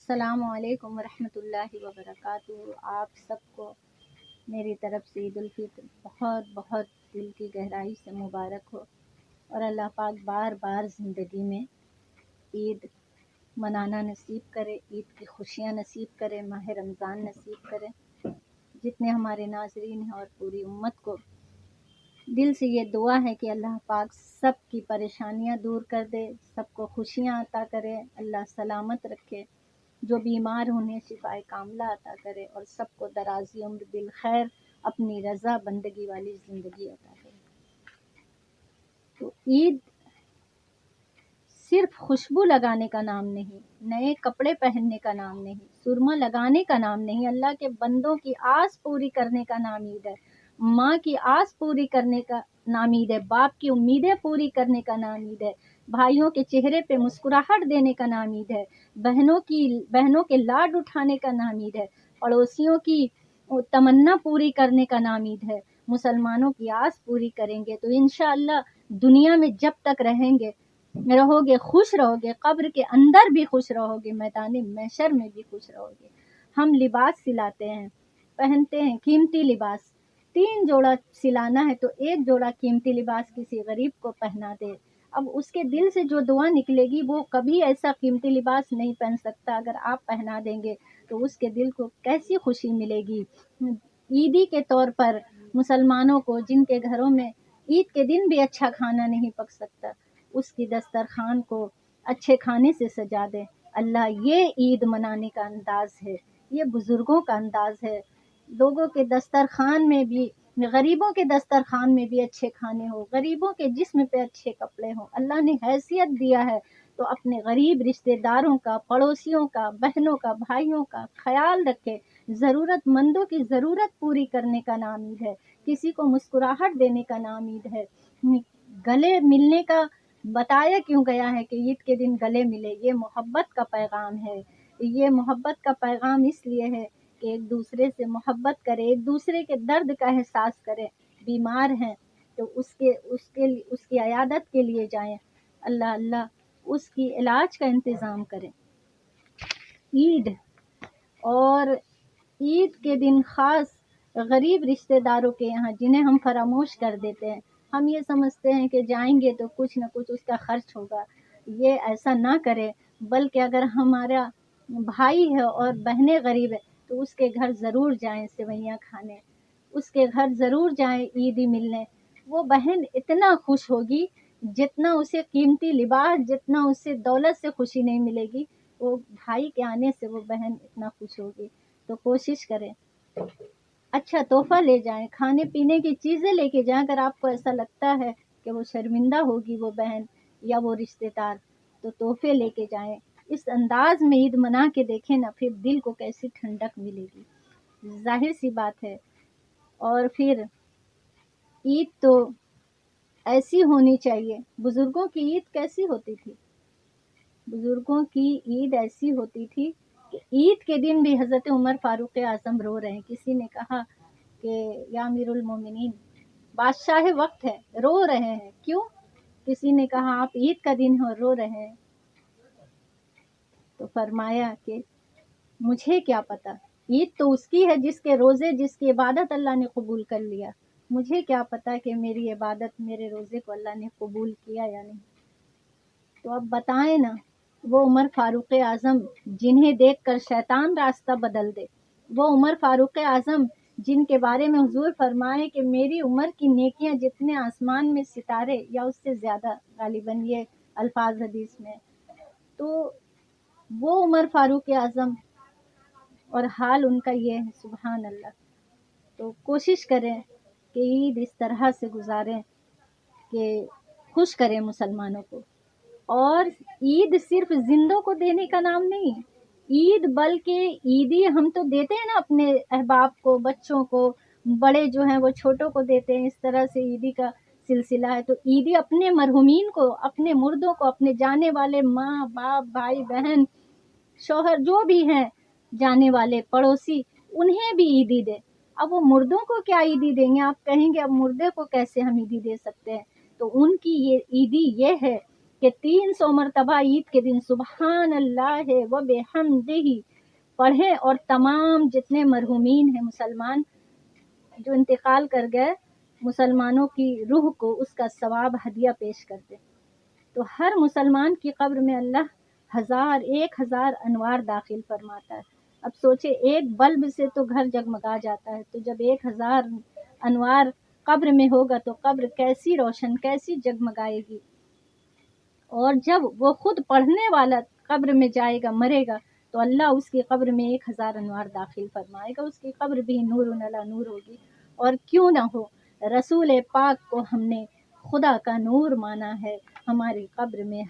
السلام علیکم ورحمۃ اللہ وبرکاتہ۔ آپ سب کو میری طرف سے عید الفطر بہت بہت دل کی گہرائی سے مبارک ہو، اور اللہ پاک بار بار زندگی میں عید منانا نصیب کرے، عید کی خوشیاں نصیب کرے، ماہ رمضان نصیب کرے۔ جتنے ہمارے ناظرین ہیں اور پوری امت کو دل سے یہ دعا ہے کہ اللہ پاک سب کی پریشانیاں دور کر دے، سب کو خوشیاں عطا کرے، اللہ سلامت رکھے، جو بیمار انہیں شفائے کاملہ عطا کرے، اور سب کو درازی عمر بالخیر اپنی رضا بندگی والی زندگی عطا کرے۔ تو عید صرف خوشبو لگانے کا نام نہیں، نئے کپڑے پہننے کا نام نہیں، سرما لگانے کا نام نہیں، اللہ کے بندوں کی آس پوری کرنے کا نام عید ہے، ماں کی آس پوری کرنے کا نام عید ہے، باپ کی امیدیں پوری کرنے کا نام عید ہے، بھائیوں کے چہرے پہ مسکراہٹ دینے کا نام عید ہے، بہنوں کے لاڈ اٹھانے کا نام عید ہے، پڑوسیوں کی تمنا پوری کرنے کا نام عید ہے۔ مسلمانوں کی آس پوری کریں گے تو انشاءاللہ دنیا میں جب تک رہو گے خوش رہو گے، قبر کے اندر بھی خوش رہو گے، میدان محشر میں بھی خوش رہو گے۔ ہم لباس سلاتے ہیں، پہنتے ہیں قیمتی لباس، 3 جوڑا سلانا ہے تو 1 جوڑا قیمتی لباس کسی غریب کو پہنا دے۔ اب اس کے دل سے جو دعا نکلے گی وہ کبھی ایسا قیمتی لباس نہیں پہن سکتا، اگر آپ پہنا دیں گے تو اس کے دل کو کیسی خوشی ملے گی۔ عیدی کے طور پر مسلمانوں کو جن کے گھروں میں عید کے دن بھی اچھا کھانا نہیں پک سکتا، اس کی دسترخوان کو اچھے کھانے سے سجا دیں۔ اللہ، یہ عید منانے کا انداز ہے، یہ بزرگوں کا انداز ہے۔ لوگوں کے دسترخوان میں بھی، غریبوں کے دسترخوان میں بھی اچھے کھانے ہو، غریبوں کے جسم پہ اچھے کپڑے ہوں۔ اللہ نے حیثیت دیا ہے تو اپنے غریب رشتہ داروں کا، پڑوسیوں کا، بہنوں کا، بھائیوں کا خیال رکھے۔ ضرورت مندوں کی ضرورت پوری کرنے کا نام عید ہے، کسی کو مسکراہٹ دینے کا نام عید ہے۔ گلے ملنے کا بتایا کیوں گیا ہے کہ عید کے دن گلے ملے؟ یہ محبت کا پیغام ہے، یہ محبت کا پیغام اس لیے ہے کہ ایک دوسرے سے محبت کرے، ایک دوسرے کے درد کا احساس کرے۔ بیمار ہیں تو اس کی عیادت کے لیے جائیں، اللہ اس کی علاج کا انتظام کریں۔ عید اور عید کے دن خاص غریب رشتہ داروں کے یہاں جنہیں ہم فراموش کر دیتے ہیں، ہم یہ سمجھتے ہیں کہ جائیں گے تو کچھ نہ کچھ اس کا خرچ ہوگا۔ یہ ایسا نہ کرے، بلکہ اگر ہمارا بھائی ہے اور بہنیں غریب ہے تو اس کے گھر ضرور جائیں سوئیاں کھانے، اس کے گھر ضرور جائیں عیدی ملنے۔ وہ بہن اتنا خوش ہوگی جتنا اسے قیمتی لباس، جتنا اسے دولت سے خوشی نہیں ملے گی، وہ بھائی کے آنے سے وہ بہن اتنا خوش ہوگی۔ تو کوشش کریں اچھا تحفہ لے جائیں، کھانے پینے کی چیزیں لے کے جائیں۔ اگر آپ کو ایسا لگتا ہے کہ وہ شرمندہ ہوگی وہ بہن یا وہ رشتہ دار، تو تحفے لے کے جائیں۔ اس انداز میں عید منا کے دیکھیں نا، پھر دل کو کیسی ٹھنڈک ملے گی، ظاہر سی بات ہے۔ اور پھر عید تو ایسی ہونی چاہیے، بزرگوں کی عید کیسی ہوتی تھی؟ بزرگوں کی عید ایسی ہوتی تھی کہ عید کے دن بھی حضرت عمر فاروق اعظم رو رہے ہیں۔ کسی نے کہا کہ یا امیر المومنین، بادشاہ وقت ہے، رو رہے ہیں کیوں؟ کسی نے کہا آپ عید کا دن ہو رو رہے ہیں، تو فرمایا کہ مجھے کیا پتا، عید تو اس کی ہے جس کے روزے، جس کی عبادت اللہ نے قبول کر لیا، مجھے کیا پتا کہ میری عبادت، میرے روزے کو اللہ نے قبول کیا یا نہیں۔ تو اب بتائیں نا، وہ عمر فاروق اعظم جنہیں دیکھ کر شیطان راستہ بدل دے، وہ عمر فاروق اعظم جن کے بارے میں حضور فرمائے کہ میری عمر کی نیکیاں جتنے آسمان میں ستارے یا اس سے زیادہ، غالباً یہ الفاظ حدیث میں، تو وہ عمر فاروق اعظم اور حال ان کا یہ ہے، سبحان اللہ۔ تو کوشش کریں کہ عید اس طرح سے گزاریں کہ خوش کریں مسلمانوں کو۔ اور عید صرف زندوں کو دینے کا نام نہیں، عید بلکہ عیدی ہم تو دیتے ہیں نا اپنے احباب کو، بچوں کو، بڑے جو ہیں وہ چھوٹوں کو دیتے ہیں، اس طرح سے عیدی کا سلسلہ ہے۔ تو عیدی اپنے مرحومین کو، اپنے مردوں کو، اپنے جانے والے ماں باپ، بھائی بہن، شوہر جو بھی ہیں جانے والے، پڑوسی، انہیں بھی عیدی دے۔ اب وہ مردوں کو کیا عیدی دیں گے؟ آپ کہیں گے اب مردے کو کیسے ہم عیدی دے سکتے ہیں؟ تو ان کی یہ عیدی یہ ہے کہ 300 مرتبہ عید کے دن سبحان اللہ و بحمدہ پڑھیں، اور تمام جتنے مرحومین ہیں مسلمان جو انتقال کر گئے، مسلمانوں کی روح کو اس کا ثواب ہدیہ پیش کرتے. تو ہر مسلمان کی قبر میں اللہ 1000 انوار داخل فرماتا ہے. اب سوچے ایک بلب سے تو گھر جگمگا جاتا ہے، تو جب 1000 انوار قبر میں ہوگا تو قبر کیسی روشن، کیسی جگمگائے گی. اور جب وہ خود پڑھنے والا قبر میں جائے گا، مرے گا، تو اللہ اس کی قبر میں 1000 انوار داخل فرمائے گا. اس کی قبر بھی نور علی نور ہوگی. اور کیوں نہ ہو، رسول پاک کو ہم نے خدا کا نور مانا ہے، ہماری قبر میں